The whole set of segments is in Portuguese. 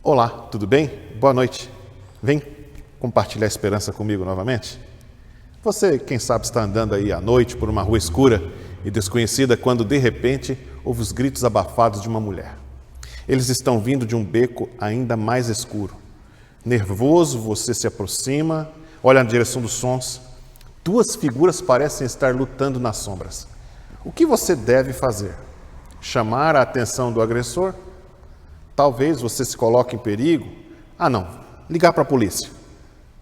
Olá, tudo bem? Boa noite. Vem compartilhar a esperança comigo novamente? Você, quem sabe, está andando aí à noite por uma rua escura e desconhecida quando, de repente, ouve os gritos abafados de uma mulher. Eles estão vindo de um beco ainda mais escuro. Nervoso, você se aproxima, olha na direção dos sons. Duas figuras parecem estar lutando nas sombras. O que você deve fazer? Chamar a atenção do agressor? Talvez você se coloque em perigo. Não, ligar para a polícia.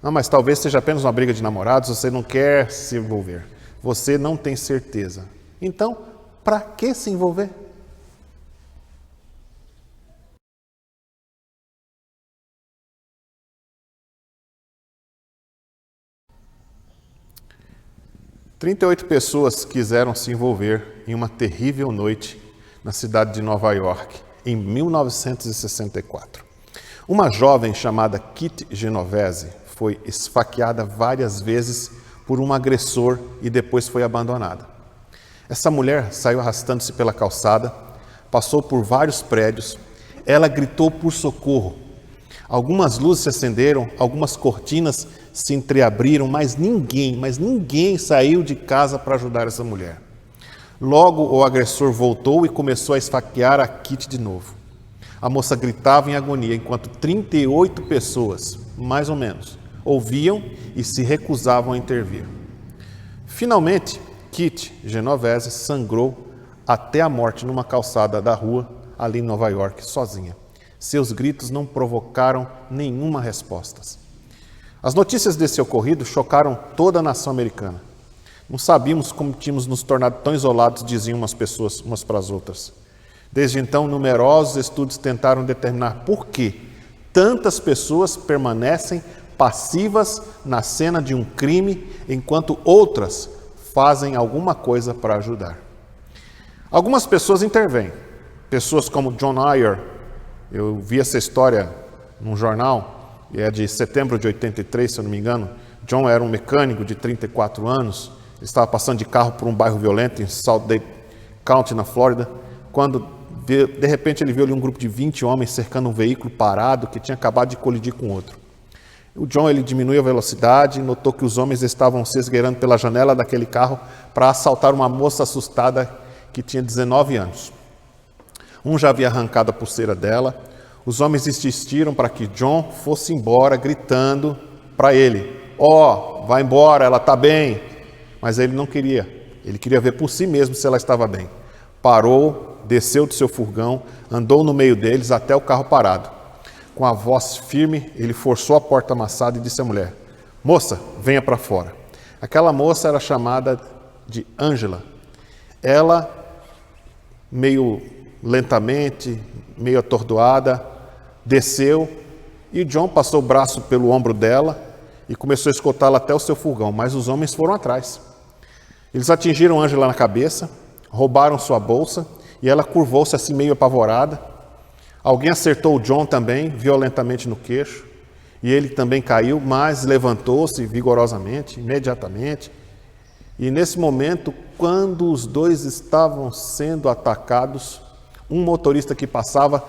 Mas talvez seja apenas uma briga de namorados, você não quer se envolver. Você não tem certeza. Então, para que se envolver? Trinta e oito pessoas quiseram se envolver em uma terrível noite na cidade de Nova York, em 1964. Uma jovem chamada Kitty Genovese foi esfaqueada várias vezes por um agressor e depois foi abandonada. Essa mulher saiu arrastando-se pela calçada, passou por vários prédios, ela gritou por socorro. Algumas luzes se acenderam, algumas cortinas se entreabriram, mas ninguém saiu de casa para ajudar essa mulher. Logo, o agressor voltou e começou a esfaquear a Kitty de novo. A moça gritava em agonia, enquanto 38 pessoas, mais ou menos, ouviam e se recusavam a intervir. Finalmente, Kitty Genovese sangrou até a morte numa calçada da rua, ali em Nova York, sozinha. Seus gritos não provocaram nenhuma resposta. As notícias desse ocorrido chocaram toda a nação americana. Não sabíamos como tínhamos nos tornado tão isolados, diziam umas pessoas umas para as outras. Desde então, numerosos estudos tentaram determinar por que tantas pessoas permanecem passivas na cena de um crime, enquanto outras fazem alguma coisa para ajudar. Algumas pessoas intervêm. Pessoas como John Ayer, eu vi essa história num jornal, é de setembro de 83, se eu não me engano. John era um mecânico de 34 anos, ele estava passando de carro por um bairro violento em Salt Lake County, na Flórida, quando de repente ele viu ali um grupo de 20 homens cercando um veículo parado que tinha acabado de colidir com outro. O John ele diminuiu a velocidade e notou que os homens estavam se esgueirando pela janela daquele carro para assaltar uma moça assustada que tinha 19 anos. Um já havia arrancado a pulseira dela. Os homens insistiram para que John fosse embora, gritando para ele: vai embora, ela está bem. Mas ele não queria, ele queria ver por si mesmo se ela estava bem. Parou, desceu do seu furgão, andou no meio deles até o carro parado. Com a voz firme, ele forçou a porta amassada e disse à mulher: moça, venha para fora. Aquela moça era chamada de Angela. Ela, meio lentamente, meio atordoada, desceu e John passou o braço pelo ombro dela e começou a escoltá-la até o seu furgão, mas os homens foram atrás. Eles atingiram Angela na cabeça, roubaram sua bolsa e ela curvou-se assim meio apavorada. Alguém acertou o John também, violentamente no queixo, e ele também caiu, mas levantou-se vigorosamente, imediatamente. E nesse momento, quando os dois estavam sendo atacados, um motorista que passava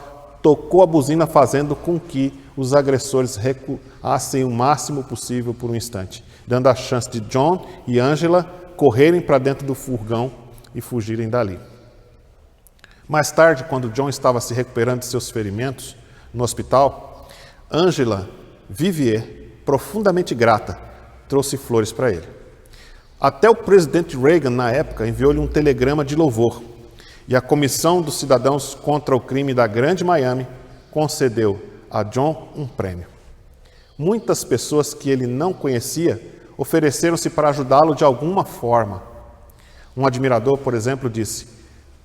tocou a buzina, fazendo com que os agressores recuassem o máximo possível por um instante, dando a chance de John e Angela correrem para dentro do furgão e fugirem dali. Mais tarde, quando John estava se recuperando de seus ferimentos no hospital, Angela Vivier, profundamente grata, trouxe flores para ele. Até o presidente Reagan, na época, enviou-lhe um telegrama de louvor, e a Comissão dos Cidadãos contra o Crime da Grande Miami concedeu a John um prêmio. Muitas pessoas que ele não conhecia ofereceram-se para ajudá-lo de alguma forma. Um admirador, por exemplo, disse: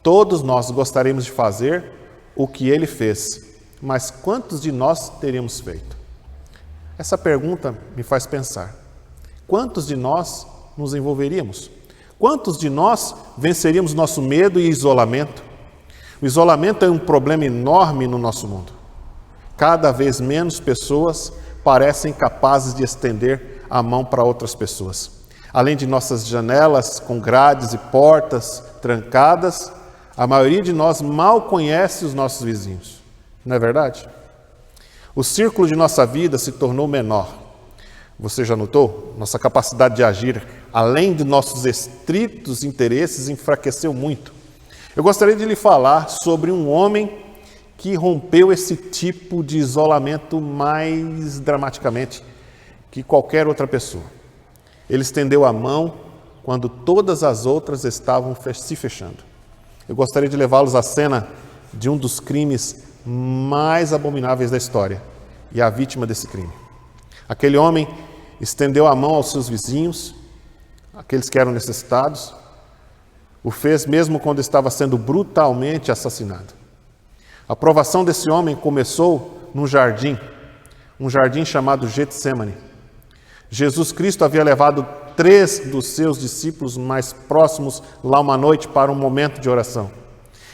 todos nós gostaríamos de fazer o que ele fez, mas quantos de nós teríamos feito? Essa pergunta me faz pensar. Quantos de nós nos envolveríamos? Quantos de nós venceríamos nosso medo e isolamento? O isolamento é um problema enorme no nosso mundo. Cada vez menos pessoas parecem capazes de estender a mão para outras pessoas. Além de nossas janelas com grades e portas trancadas, a maioria de nós mal conhece os nossos vizinhos. Não é verdade? O círculo de nossa vida se tornou menor. Você já notou? Nossa capacidade de agir, além de nossos estritos interesses, enfraqueceu muito. Eu gostaria de lhe falar sobre um homem que rompeu esse tipo de isolamento mais dramaticamente que qualquer outra pessoa. Ele estendeu a mão quando todas as outras estavam se fechando. Eu gostaria de levá-los à cena de um dos crimes mais abomináveis da história e a vítima desse crime. Aquele homem estendeu a mão aos seus vizinhos, aqueles que eram necessitados, o fez mesmo quando estava sendo brutalmente assassinado. A provação desse homem começou num jardim, um jardim chamado Getsemane. Jesus Cristo havia levado 3 dos seus discípulos mais próximos lá uma noite para um momento de oração.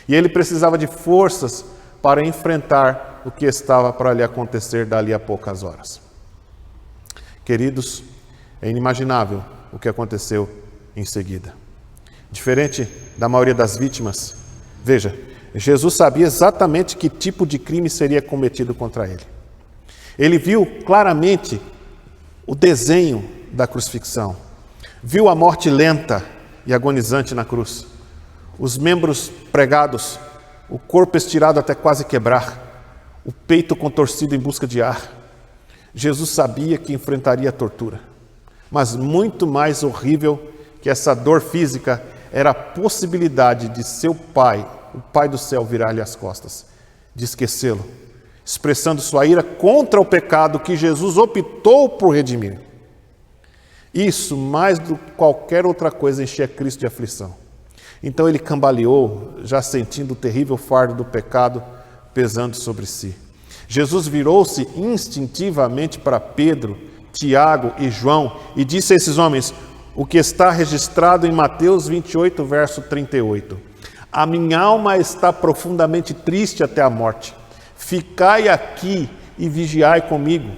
E ele precisava de forças para enfrentar o que estava para lhe acontecer dali a poucas horas. Queridos, é inimaginável o que aconteceu em seguida. Diferente da maioria das vítimas, veja, Jesus sabia exatamente que tipo de crime seria cometido contra ele. Ele viu claramente o desenho da crucifixão, viu a morte lenta e agonizante na cruz, os membros pregados, o corpo estirado até quase quebrar, o peito contorcido em busca de ar. Jesus sabia que enfrentaria a tortura, mas muito mais horrível que essa dor física era a possibilidade de seu Pai, o Pai do céu, virar-lhe as costas, de esquecê-lo, expressando sua ira contra o pecado que Jesus optou por redimir. Isso, mais do que qualquer outra coisa, enchia Cristo de aflição. Então ele cambaleou, já sentindo o terrível fardo do pecado pesando sobre si. Jesus virou-se instintivamente para Pedro, Tiago e João e disse a esses homens o que está registrado em Mateus 28, verso 38. A minha alma está profundamente triste até a morte. Ficai aqui e vigiai comigo.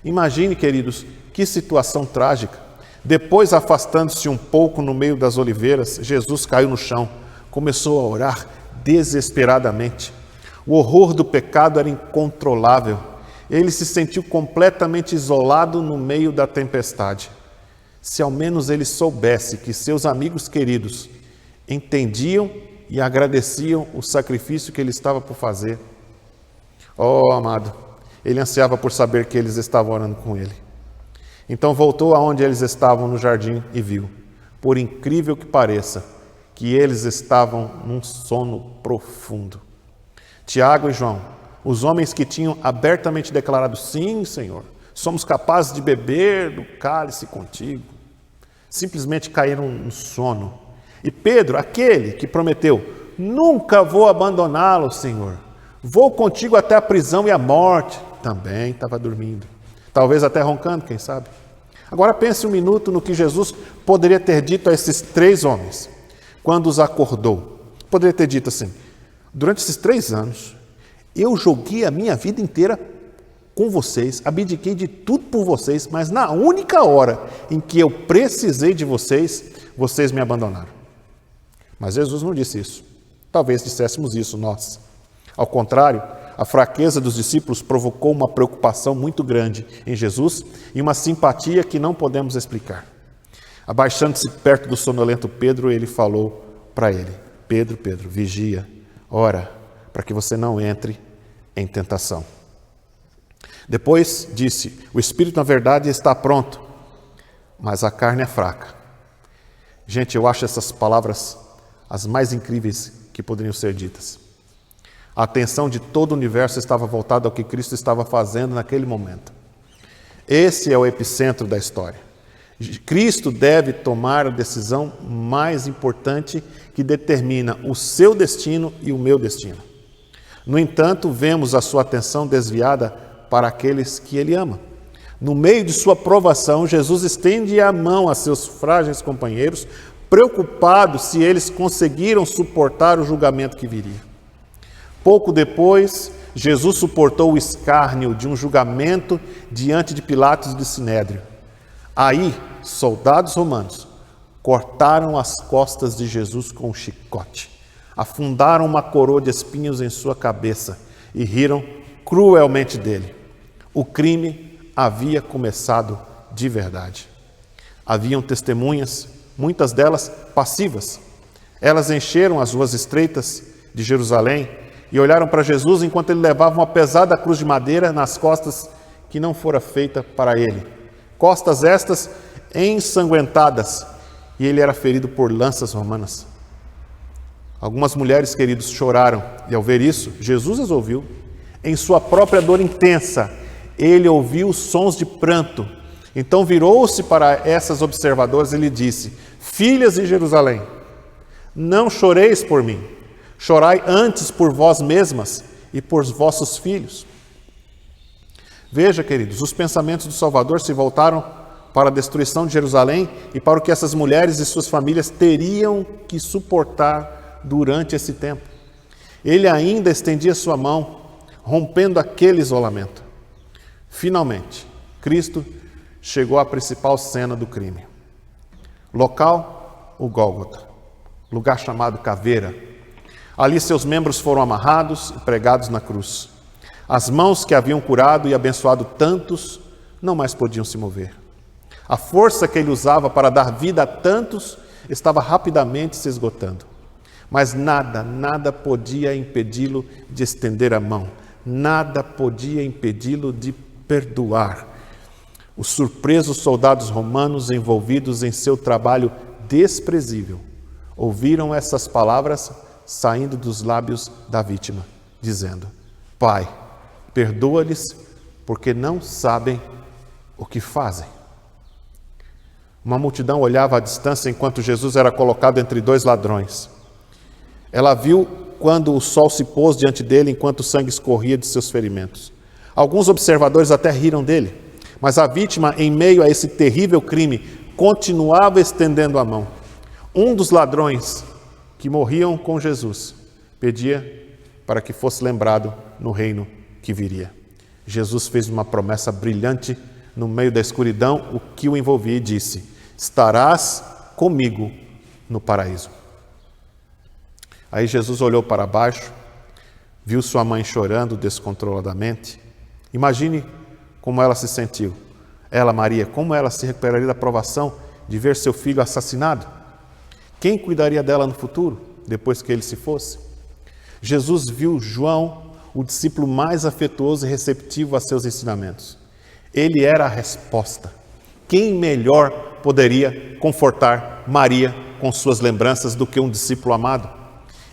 Imagine, queridos, que situação trágica. Depois, afastando-se um pouco no meio das oliveiras, Jesus caiu no chão, começou a orar desesperadamente. O horror do pecado era incontrolável. Ele se sentiu completamente isolado no meio da tempestade. Se ao menos ele soubesse que seus amigos queridos entendiam e agradeciam o sacrifício que ele estava por fazer. Oh, amado, ele ansiava por saber que eles estavam orando com ele. Então voltou aonde eles estavam no jardim e viu, por incrível que pareça, que eles estavam num sono profundo. Tiago e João, os homens que tinham abertamente declarado: sim, Senhor, somos capazes de beber do cálice contigo, simplesmente caíram no sono. E Pedro, aquele que prometeu: nunca vou abandoná-lo, Senhor, vou contigo até a prisão e a morte, também estava dormindo, talvez até roncando, quem sabe. Agora pense um minuto no que Jesus poderia ter dito a esses 3 homens, quando os acordou. Poderia ter dito assim: durante esses 3 anos, eu joguei a minha vida inteira com vocês, abdiquei de tudo por vocês, mas na única hora em que eu precisei de vocês, vocês me abandonaram. Mas Jesus não disse isso. Talvez disséssemos isso nós. Ao contrário, a fraqueza dos discípulos provocou uma preocupação muito grande em Jesus e uma simpatia que não podemos explicar. Abaixando-se perto do sonolento Pedro, ele falou para ele: Pedro, Pedro, vigia, ora, para que você não entre em tentação. Depois disse: o espírito, na verdade, está pronto, mas a carne é fraca. Gente, eu acho essas palavras as mais incríveis que poderiam ser ditas. A atenção de todo o universo estava voltada ao que Cristo estava fazendo naquele momento. Esse é o epicentro da história. Cristo deve tomar a decisão mais importante que determina o seu destino e o meu destino. No entanto, vemos a sua atenção desviada para aqueles que ele ama. No meio de sua provação, Jesus estende a mão a seus frágeis companheiros, preocupado se eles conseguiram suportar o julgamento que viria. Pouco depois, Jesus suportou o escárnio de um julgamento diante de Pilatos e do Sinédrio. Aí, soldados romanos cortaram as costas de Jesus com um chicote, afundaram uma coroa de espinhos em sua cabeça e riram cruelmente dele. O crime havia começado de verdade. Haviam testemunhas, muitas delas passivas. Elas encheram as ruas estreitas de Jerusalém e olharam para Jesus enquanto ele levava uma pesada cruz de madeira nas costas que não fora feita para ele. Costas estas ensanguentadas, e ele era ferido por lanças romanas. Algumas mulheres, queridos, choraram, e ao ver isso, Jesus as ouviu. Em sua própria dor intensa, ele ouviu sons de pranto. Então virou-se para essas observadoras e lhe disse: filhas de Jerusalém, não choreis por mim, chorai antes por vós mesmas e por vossos filhos. Veja, queridos, os pensamentos do Salvador se voltaram para a destruição de Jerusalém e para o que essas mulheres e suas famílias teriam que suportar durante esse tempo. Ele ainda estendia sua mão, rompendo aquele isolamento. Finalmente, Cristo chegou à principal cena do crime. Local, o Gólgota, lugar chamado Caveira. Ali seus membros foram amarrados e pregados na cruz. As mãos que haviam curado e abençoado tantos não mais podiam se mover. A força que ele usava para dar vida a tantos estava rapidamente se esgotando. Mas nada podia impedi-lo de estender a mão. Nada podia impedi-lo de perdoar. Os surpresos soldados romanos envolvidos em seu trabalho desprezível ouviram essas palavras saindo dos lábios da vítima, dizendo: Pai, perdoa-lhes, porque não sabem o que fazem. Uma multidão olhava à distância enquanto Jesus era colocado entre dois ladrões. Ela viu quando o sol se pôs diante dele, enquanto o sangue escorria de seus ferimentos. Alguns observadores até riram dele, mas a vítima, em meio a esse terrível crime, continuava estendendo a mão. Um dos ladrões que morriam com Jesus pedia para que fosse lembrado no reino que viria. Jesus fez uma promessa brilhante no meio da escuridão, o que o envolvia, e disse: estarás comigo no paraíso. Aí Jesus olhou para baixo, viu sua mãe chorando descontroladamente. Imagine como ela se sentiu. Ela, Maria, como ela se recuperaria da provação de ver seu filho assassinado? Quem cuidaria dela no futuro, depois que ele se fosse? Jesus viu João, o discípulo mais afetuoso e receptivo a seus ensinamentos. Ele era a resposta. Quem melhor poderia confortar Maria com suas lembranças do que um discípulo amado?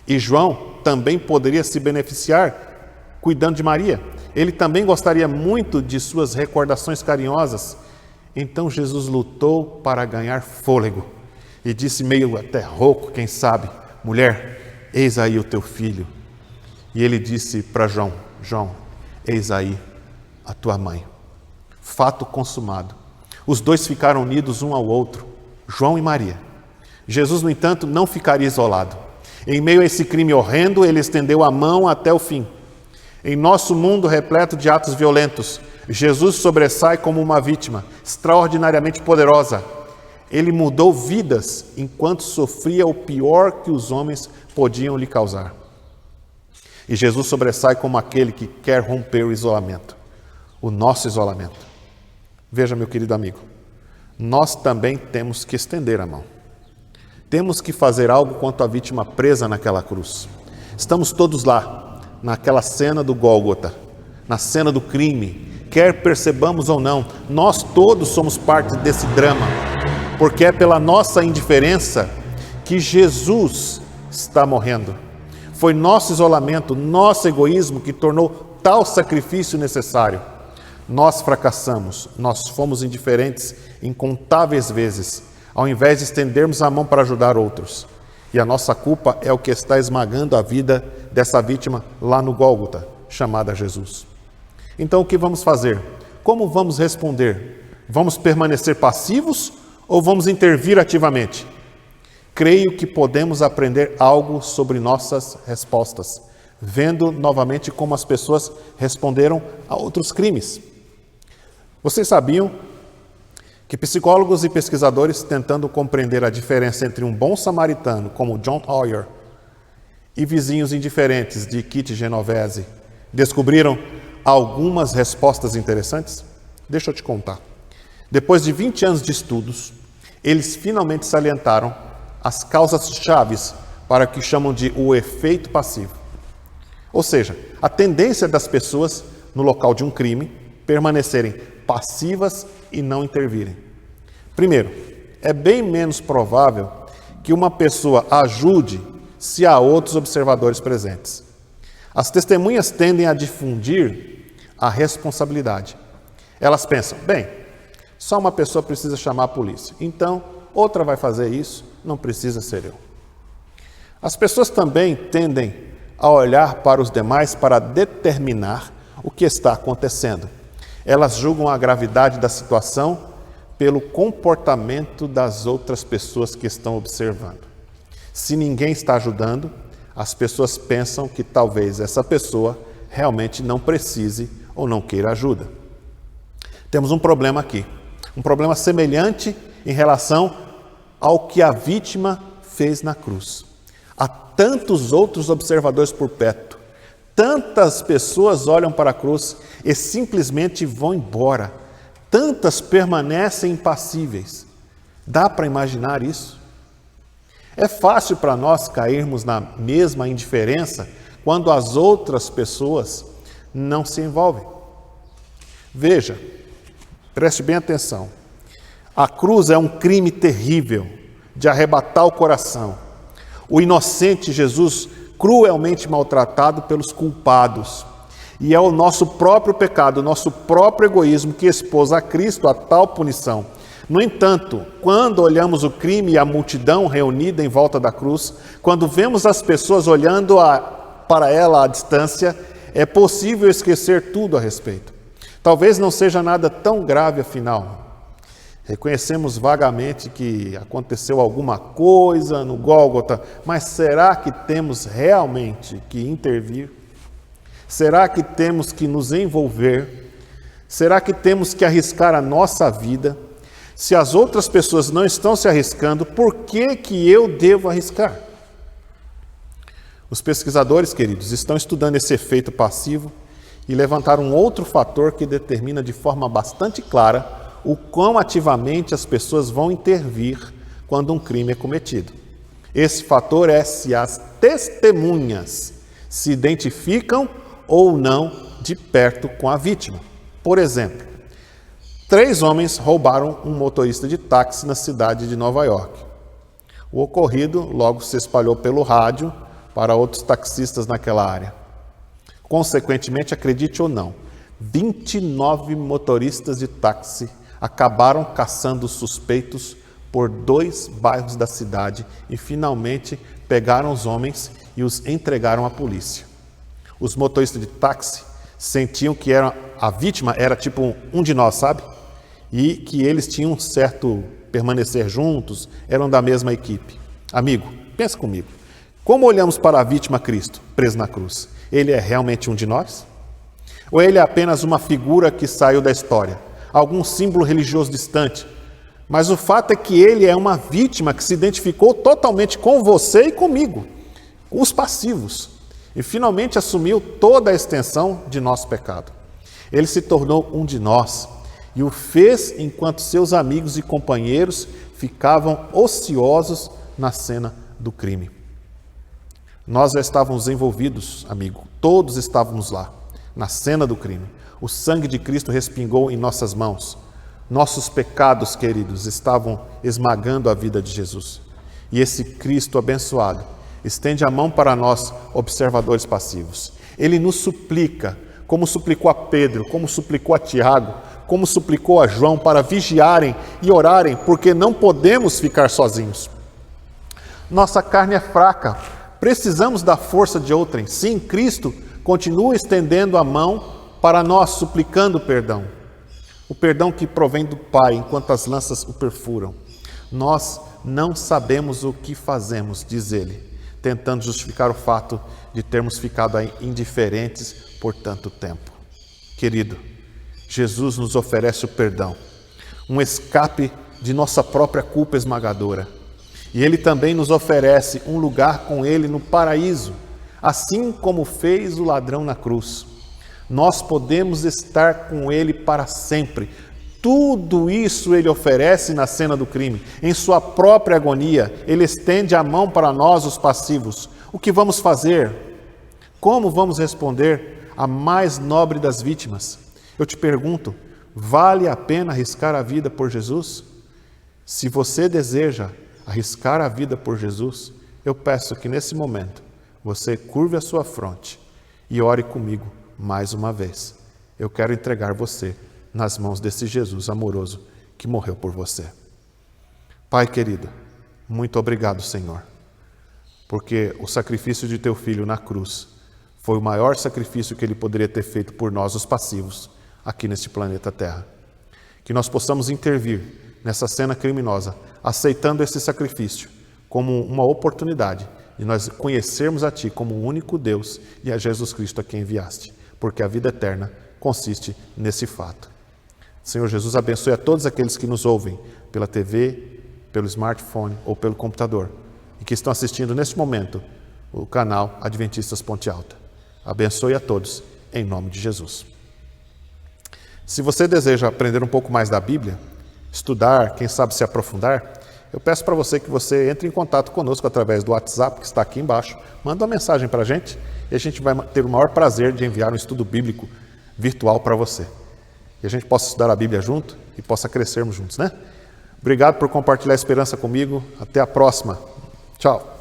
E João também poderia se beneficiar cuidando de Maria. Ele também gostaria muito de suas recordações carinhosas. Então Jesus lutou para ganhar fôlego e disse, meio até rouco, quem sabe: mulher, eis aí o teu filho. E ele disse para João: João, eis aí a tua mãe. Fato consumado. Os dois ficaram unidos um ao outro, João e Maria. Jesus, no entanto, não ficaria isolado. Em meio a esse crime horrendo, ele estendeu a mão até o fim. Em nosso mundo repleto de atos violentos, Jesus sobressai como uma vítima extraordinariamente poderosa. Ele mudou vidas enquanto sofria o pior que os homens podiam lhe causar. E Jesus sobressai como aquele que quer romper o isolamento, o nosso isolamento. Veja, meu querido amigo, nós também temos que estender a mão. Temos que fazer algo quanto à vítima presa naquela cruz. Estamos todos lá, naquela cena do Gólgota, na cena do crime. Quer percebamos ou não, nós todos somos parte desse drama, porque é pela nossa indiferença que Jesus está morrendo. Foi nosso isolamento, nosso egoísmo que tornou tal sacrifício necessário. Nós fracassamos, nós fomos indiferentes incontáveis vezes, ao invés de estendermos a mão para ajudar outros. E a nossa culpa é o que está esmagando a vida dessa vítima lá no Gólgota, chamada Jesus. Então o que vamos fazer? Como vamos responder? Vamos permanecer passivos ou vamos intervir ativamente? Creio que podemos aprender algo sobre nossas respostas, vendo novamente como as pessoas responderam a outros crimes. Vocês sabiam que psicólogos e pesquisadores, tentando compreender a diferença entre um bom samaritano, como John Oyer, e vizinhos indiferentes de Kitty Genovese, descobriram algumas respostas interessantes? Deixa eu te contar. Depois de 20 anos de estudos, eles finalmente salientaram as causas chaves para o que chamam de o efeito passivo. Ou seja, a tendência das pessoas no local de um crime permanecerem passivas e não intervirem. Primeiro, é bem menos provável que uma pessoa ajude se há outros observadores presentes. As testemunhas tendem a difundir a responsabilidade. Elas pensam, bem, só uma pessoa precisa chamar a polícia, então outra vai fazer isso, não precisa ser eu. As pessoas também tendem a olhar para os demais para determinar o que está acontecendo. Elas julgam a gravidade da situação pelo comportamento das outras pessoas que estão observando. Se ninguém está ajudando, as pessoas pensam que talvez essa pessoa realmente não precise ou não queira ajuda. Temos um problema aqui, um problema semelhante em relação ao que a vítima fez na cruz. Há tantos outros observadores por perto, tantas pessoas olham para a cruz e simplesmente vão embora, tantas permanecem impassíveis. Dá para imaginar isso? É fácil para nós cairmos na mesma indiferença quando as outras pessoas não se envolvem. Veja, preste bem atenção. A cruz é um crime terrível de arrebatar o coração. O inocente Jesus cruelmente maltratado pelos culpados. E é o nosso próprio pecado, o nosso próprio egoísmo que expôs a Cristo a tal punição. No entanto, quando olhamos o crime e a multidão reunida em volta da cruz, quando vemos as pessoas olhando para ela à distância, é possível esquecer tudo a respeito. Talvez não seja nada tão grave afinal. Reconhecemos vagamente que aconteceu alguma coisa no Gólgota, mas será que temos realmente que intervir? Será que temos que nos envolver? Será que temos que arriscar a nossa vida? Se as outras pessoas não estão se arriscando, por que eu devo arriscar? Os pesquisadores, queridos, estão estudando esse efeito passivo e levantaram um outro fator que determina de forma bastante clara o quão ativamente as pessoas vão intervir quando um crime é cometido. Esse fator é se as testemunhas se identificam ou não de perto com a vítima. Por exemplo, 3 homens roubaram um motorista de táxi na cidade de Nova York. O ocorrido logo se espalhou pelo rádio para outros taxistas naquela área. Consequentemente, acredite ou não, 29 motoristas de táxi acabaram caçando suspeitos por 2 bairros da cidade e finalmente pegaram os homens e os entregaram à polícia. Os motoristas de táxi sentiam que a vítima era tipo um de nós, sabe? E que eles tinham um certo permanecer juntos, eram da mesma equipe. Amigo, pensa comigo. Como olhamos para a vítima Cristo, preso na cruz? Ele é realmente um de nós? Ou ele é apenas uma figura que saiu da história? Algum símbolo religioso distante? Mas o fato é que ele é uma vítima que se identificou totalmente com você e comigo, os passivos, e finalmente assumiu toda a extensão de nosso pecado. Ele se tornou um de nós e o fez enquanto seus amigos e companheiros ficavam ociosos na cena do crime. Nós já estávamos envolvidos, amigo, todos estávamos lá, na cena do crime. O sangue de Cristo respingou em nossas mãos. Nossos pecados, queridos, estavam esmagando a vida de Jesus. E esse Cristo abençoado estende a mão para nós, observadores passivos. Ele nos suplica, como suplicou a Pedro, como suplicou a Tiago, como suplicou a João, para vigiarem e orarem, porque não podemos ficar sozinhos. Nossa carne é fraca, precisamos da força de outrem. Sim, Cristo continua estendendo a mão para nós, suplicando perdão. O perdão que provém do Pai, enquanto as lanças o perfuram. Nós não sabemos o que fazemos, diz ele, tentando justificar o fato de termos ficado indiferentes por tanto tempo. Querido, Jesus nos oferece o perdão, um escape de nossa própria culpa esmagadora. E Ele também nos oferece um lugar com Ele no paraíso, assim como fez o ladrão na cruz. Nós podemos estar com Ele para sempre. Tudo isso Ele oferece na cena do crime. Em sua própria agonia, Ele estende a mão para nós, os passivos. O que vamos fazer? Como vamos responder à mais nobre das vítimas? Eu te pergunto, vale a pena arriscar a vida por Jesus? Se você deseja arriscar a vida por Jesus, eu peço que nesse momento você curve a sua fronte e ore comigo mais uma vez. Eu quero entregar você nas mãos desse Jesus amoroso que morreu por você. Pai querido, muito obrigado, Senhor, porque o sacrifício de teu filho na cruz foi o maior sacrifício que ele poderia ter feito por nós, os passivos, aqui neste planeta Terra. Que nós possamos intervir nessa cena criminosa, aceitando esse sacrifício como uma oportunidade de nós conhecermos a Ti como o único Deus e a Jesus Cristo a quem enviaste, porque a vida eterna consiste nesse fato. Senhor Jesus, abençoe a todos aqueles que nos ouvem pela TV, pelo smartphone ou pelo computador e que estão assistindo neste momento o canal Adventistas Ponte Alta. Abençoe a todos, em nome de Jesus. Se você deseja aprender um pouco mais da Bíblia, estudar, quem sabe se aprofundar, eu peço para você que você entre em contato conosco através do WhatsApp, que está aqui embaixo. Manda uma mensagem para a gente e a gente vai ter o maior prazer de enviar um estudo bíblico virtual para você. E a gente possa estudar a Bíblia junto e possa crescermos juntos, né? Obrigado por compartilhar a esperança comigo. Até a próxima. Tchau.